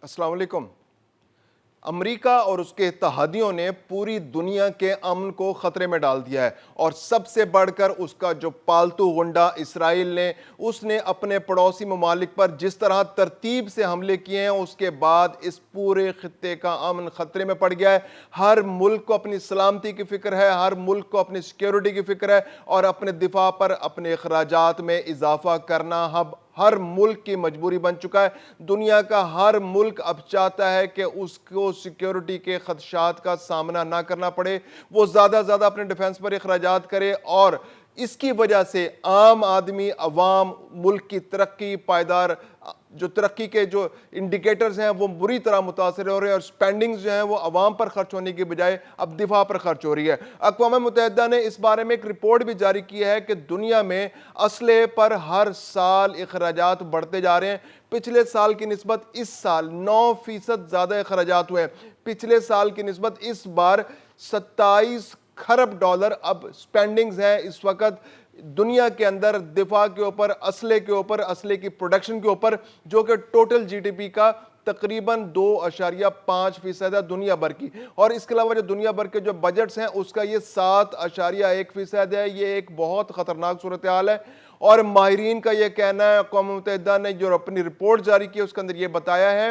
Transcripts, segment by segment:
السلام علیکم۔ امریکہ اور اس کے اتحادیوں نے پوری دنیا کے امن کو خطرے میں ڈال دیا ہے، اور سب سے بڑھ کر اس کا جو پالتو غنڈہ اسرائیل نے، اس نے اپنے پڑوسی ممالک پر جس طرح ترتیب سے حملے کیے ہیں، اس کے بعد اس پورے خطے کا امن خطرے میں پڑ گیا ہے۔ ہر ملک کو اپنی سلامتی کی فکر ہے، ہر ملک کو اپنی سیکیورٹی کی فکر ہے، اور اپنے دفاع پر اپنے اخراجات میں اضافہ کرنا ہر ملک کی مجبوری بن چکا ہے۔ دنیا کا ہر ملک اب چاہتا ہے کہ اس کو سیکیورٹی کے خدشات کا سامنا نہ کرنا پڑے، وہ زیادہ زیادہ اپنے ڈیفنس پر اخراجات کرے، اور اس کی وجہ سے عام آدمی، عوام، ملک کی ترقی، پائیدار جو ترقی کے جو انڈیکیٹرز ہیں وہ بری طرح متاثر ہو رہے ہیں، اور سپینڈنگز جو ہیں وہ عوام پر خرچ ہونے کی بجائے اب دفاع پر خرچ ہو رہی ہے۔ اقوام متحدہ نے اس بارے میں ایک رپورٹ بھی جاری کی ہے کہ دنیا میں اسلحے پر ہر سال اخراجات بڑھتے جا رہے ہیں۔ پچھلے سال کی نسبت اس سال 9% زیادہ اخراجات ہوئے ہیں۔ پچھلے سال کی نسبت اس بار 27 کھرب ڈالر اب سپینڈنگز ہیں اس وقت دنیا کے اندر، دفاع کے اوپر، اسلحے کے اوپر، اسلحے کی پروڈکشن کے اوپر، جو کہ ٹوٹل جی ڈی پی کا تقریباً 2.5% ہے دنیا بھر کی۔ اور اس کے علاوہ جو دنیا بھر کے جو بجٹس ہیں اس کا یہ 7.1% ہے۔ یہ ایک بہت خطرناک صورتحال ہے، اور ماہرین کا یہ کہنا ہے، اقوام متحدہ نے جو اپنی رپورٹ جاری کی اس کے اندر یہ بتایا ہے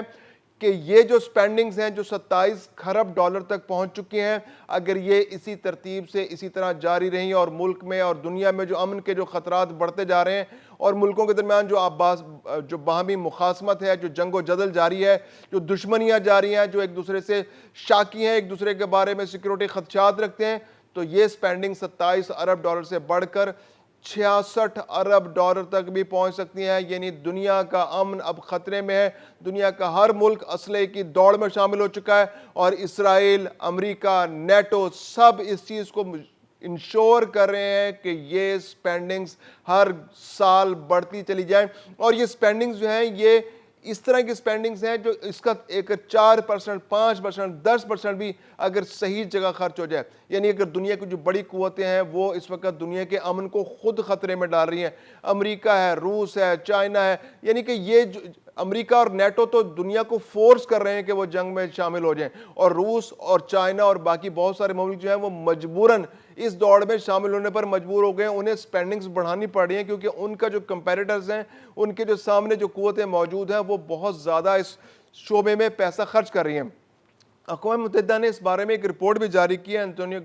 کہ یہ جو سپینڈنگز ہیں جو 27 کھرب ڈالر تک پہنچ چکی ہیں، اگر یہ اسی ترتیب سے اسی طرح جاری رہیں، اور ملک میں اور دنیا میں جو امن کے جو خطرات بڑھتے جا رہے ہیں، اور ملکوں کے درمیان جو باہمی مخاصمت ہے، جو جنگ و جدل جاری ہے، جو دشمنیاں جاری ہیں، جو ایک دوسرے سے شاکی ہیں، ایک دوسرے کے بارے میں سیکیورٹی خدشات رکھتے ہیں، تو یہ سپینڈنگ 27 ارب ڈالر سے بڑھ کر 66 ارب ڈالر تک بھی پہنچ سکتی ہیں۔ یعنی دنیا کا امن اب خطرے میں ہے، دنیا کا ہر ملک اسلحے کی دوڑ میں شامل ہو چکا ہے، اور اسرائیل، امریکہ، نیٹو سب اس چیز کو انشور کر رہے ہیں کہ یہ سپینڈنگز ہر سال بڑھتی چلی جائیں، اور یہ سپینڈنگز جو ہیں یہ اس طرح کی سپینڈنگز ہیں جو اس کا ایک 4%، 5%، 10% بھی اگر صحیح جگہ خرچ ہو جائے، یعنی اگر دنیا کی جو بڑی قوتیں ہیں وہ اس وقت دنیا کے امن کو خود خطرے میں ڈال رہی ہیں، امریکہ ہے، روس ہے، چائنا ہے، یعنی کہ یہ امریکہ اور نیٹو تو دنیا کو فورس کر رہے ہیں کہ وہ جنگ میں شامل ہو جائیں، اور روس اور چائنا اور باقی بہت سارے ممالک جو ہیں وہ مجبوراً اس دوڑ میں شامل ہونے پر مجبور ہو گئے ہیں۔ انہیں سپینڈنگز بڑھانی پڑ رہی ہیں کیونکہ ان کا جو کمپیریٹرز ہیں، ان کے جو سامنے جو قوتیں موجود ہیں وہ بہت زیادہ اس شعبے میں پیسہ خرچ کر رہی ہیں۔ اقوام متحدہ نے اس بارے میں ایک رپورٹ بھی جاری کی ہے۔ انٹونیو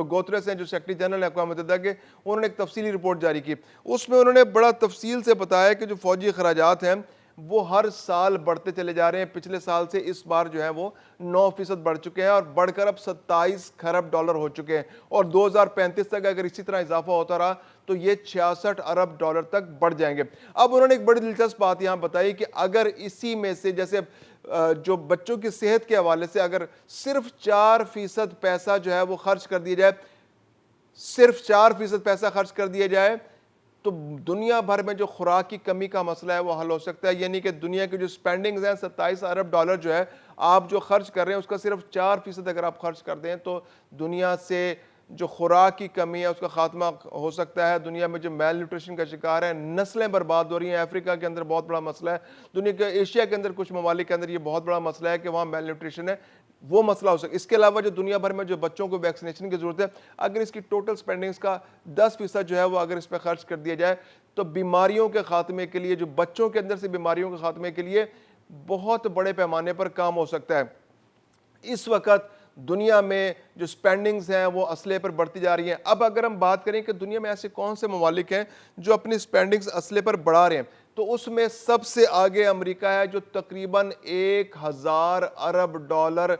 گوتریس ہیں جو سیکرٹری جنرل اقوام متحدہ کے، انہوں نے ایک تفصیلی رپورٹ جاری کی۔ اس میں انہوں نے بڑا تفصیل سے بتایا کہ جو فوجی اخراجات ہیں وہ ہر سال بڑھتے چلے جا رہے ہیں۔ پچھلے سال سے اس بار جو ہے وہ 9% بڑھ چکے ہیں، اور بڑھ کر اب 27 کھرب ڈالر ہو چکے ہیں، اور 2035 تک اگر اسی طرح اضافہ ہوتا رہا تو یہ 66 ارب ڈالر تک بڑھ جائیں گے۔ اب انہوں نے ایک بڑی دلچسپ بات یہاں بتائی کہ اگر اسی میں سے جیسے جو بچوں کی صحت کے حوالے سے اگر صرف 4% پیسہ جو ہے وہ خرچ کر دیا جائے، صرف 4% پیسہ خرچ کر دیا جائے، تو دنیا بھر میں جو خوراک کی کمی کا مسئلہ ہے وہ حل ہو سکتا ہے۔ یعنی کہ دنیا کی جو سپینڈنگز ہیں 27 ارب ڈالر جو ہے آپ جو خرچ کر رہے ہیں اس کا صرف 4% اگر آپ خرچ کر دیں تو دنیا سے جو خوراک کی کمی ہے اس کا خاتمہ ہو سکتا ہے۔ دنیا میں جو میل نیوٹریشن کا شکار ہے، نسلیں برباد ہو رہی ہیں۔ افریقہ کے اندر بہت بڑا مسئلہ ہے، دنیا کے ایشیا کے اندر کچھ ممالک کے اندر یہ بہت بڑا مسئلہ ہے کہ وہاں میل نیوٹریشن ہے، وہ مسئلہ ہو سکتا ہے۔ اس کے علاوہ جو دنیا بھر میں جو بچوں کو ویکسینیشن کی ضرورت ہے، اگر اس کی ٹوٹل سپینڈنگز کا 10% جو ہے وہ اگر اس پہ خرچ کر دیا جائے تو بیماریوں کے خاتمے کے لیے، جو بچوں کے اندر سے بیماریوں کے خاتمے کے لیے بہت بڑے پیمانے پر کام ہو سکتا ہے۔ اس وقت دنیا میں جو سپینڈنگز ہیں وہ اسلحے پر بڑھتی جا رہی ہیں۔ اب اگر ہم بات کریں کہ دنیا میں ایسے کون سے ممالک ہیں جو اپنی سپینڈنگز اسلحے پر بڑھا رہے ہیں، تو اس میں سب سے آگے امریکہ ہے جو تقریباً 1000 ارب ڈالر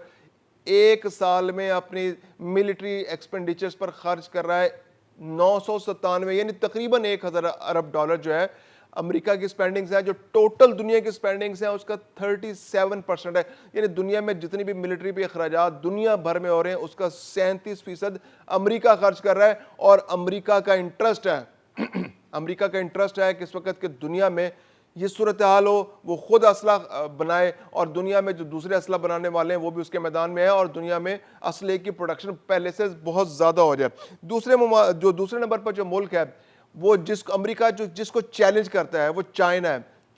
ایک سال میں اپنی ملٹری ایکسپینڈیچرز پر خرچ کر رہا ہے۔ 997 یعنی تقریباً 1000 ارب ڈالر جو ہے امریکہ کی سپینڈنگز ہیں، جو ٹوٹل دنیا کی سپینڈنگز ہیں اس کا 37% ہے۔ یعنی دنیا میں جتنی بھی ملٹری پہ اخراجات دنیا بھر میں ہو رہے ہیں اس کا 37% امریکہ خرچ کر رہا ہے، اور امریکہ کا انٹرسٹ ہے امریکہ کا انٹرسٹ ہے کہ اس وقت کہ دنیا میں یہ صورتحال ہو، وہ خود اسلحہ بنائے، اور دنیا میں جو دوسرے اسلحہ بنانے والے ہیں وہ بھی اس کے میدان میں ہیں، اور دنیا میں اسلحے کی پروڈکشن پہلے سے بہت زیادہ ہو جائے۔ دوسرے نمبر پر جو ملک ہے وہ امریکہ جس کو چیلنج کرتا ہے وہ چائنا ہے۔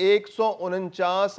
149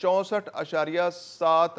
64.7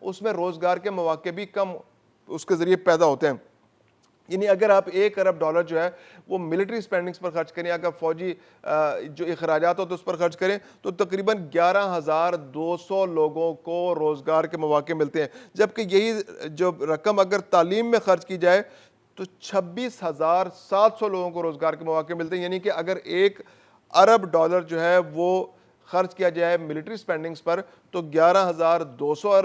اس میں روزگار کے مواقع بھی کم اس کے ذریعے پیدا ہوتے ہیں. یعنی اگر آپ $1 ارب جو ہے وہ ملٹری سپینڈنگز پر خرچ کریں, اگر فوجی جو اخراجات ہوتے ہیں اس پر خرچ کریں, تو تقریباً 11,200 لوگوں کو روزگار کے مواقع ملتے ہیں. جبکہ یہی جو رقم اگر تعلیم میں خرچ کی جائے تو 26,700 لوگوں کو روزگار کے مواقع ملتے ہیں. یعنی کہ اگر $1 ارب جو ہے وہ خرچ کیا جائے ملٹری سپینڈنگز پر تو 11,200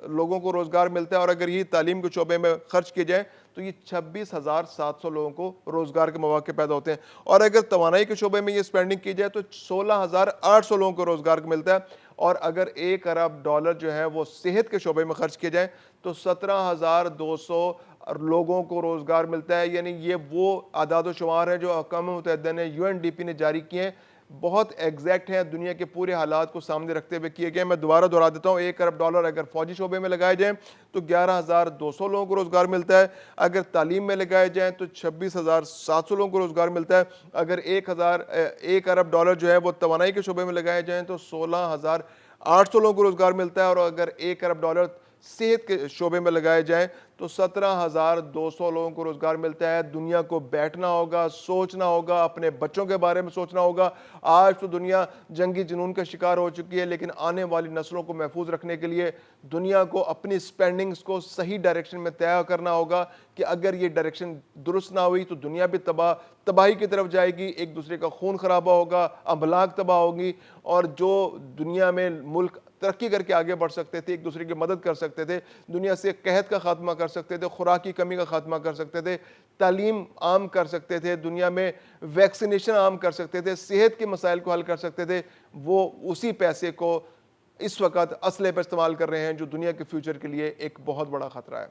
لوگوں کو روزگار ملتا ہے, اور اگر یہ تعلیم کے شعبے میں خرچ کیے جائیں تو یہ 26,700 لوگوں کو روزگار کے مواقع پیدا ہوتے ہیں. اور اگر توانائی کے شعبے میں یہ سپینڈنگ کی جائے تو 16,800 لوگوں کو روزگار ملتا ہے. اور اگر $1 ارب جو ہے وہ صحت کے شعبے میں خرچ کیے جائیں تو 17,200 لوگوں کو روزگار ملتا ہے. یعنی یہ وہ اعداد و شمار ہیں جو اقوام متحدہ نے UNDP نے جاری کیے ہیں, بہت ایگزیکٹ ہیں, دنیا کے پورے حالات کو سامنے رکھتے ہوئے کیے گئے. میں دوبارہ دہرا دیتا ہوں, $1 ارب اگر فوجی شعبے میں لگائے جائیں تو 11,200 لوگوں کو روزگار ملتا ہے, اگر تعلیم میں لگائے جائیں تو 26,700 لوگوں کو روزگار ملتا ہے, اگر $1 ارب جو ہے وہ توانائی کے شعبے میں لگائے جائیں تو 16,800 لوگوں کو روزگار ملتا ہے, اور اگر $1 ارب صحت کے شعبے میں لگائے جائیں تو 17,200 لوگوں کو روزگار ملتا ہے. دنیا کو بیٹھنا ہوگا, سوچنا ہوگا, اپنے بچوں کے بارے میں سوچنا ہوگا. آج تو دنیا جنگی جنون کا شکار ہو چکی ہے, لیکن آنے والی نسلوں کو محفوظ رکھنے کے لیے دنیا کو اپنی سپینڈنگز کو صحیح ڈائریکشن میں طے کرنا ہوگا کہ اگر یہ ڈائریکشن درست نہ ہوئی تو دنیا بھی تباہی کی طرف جائے گی, ایک دوسرے کا خون خرابہ ہوگا, املاک تباہ ہوگی, اور جو دنیا میں ملک ترقی کر کے آگے بڑھ سکتے تھے, ایک دوسرے کی مدد کر سکتے تھے, دنیا سے قحط کا خاتمہ کر سکتے تھے, خوراک کی کمی کا خاتمہ کر سکتے تھے, تعلیم عام کر سکتے تھے, دنیا میں ویکسینیشن عام کر سکتے تھے, صحت کے مسائل کو حل کر سکتے تھے, وہ اسی پیسے کو اس وقت اسلحے پر استعمال کر رہے ہیں جو دنیا کے فیوچر کے لیے ایک بہت بڑا خطرہ ہے.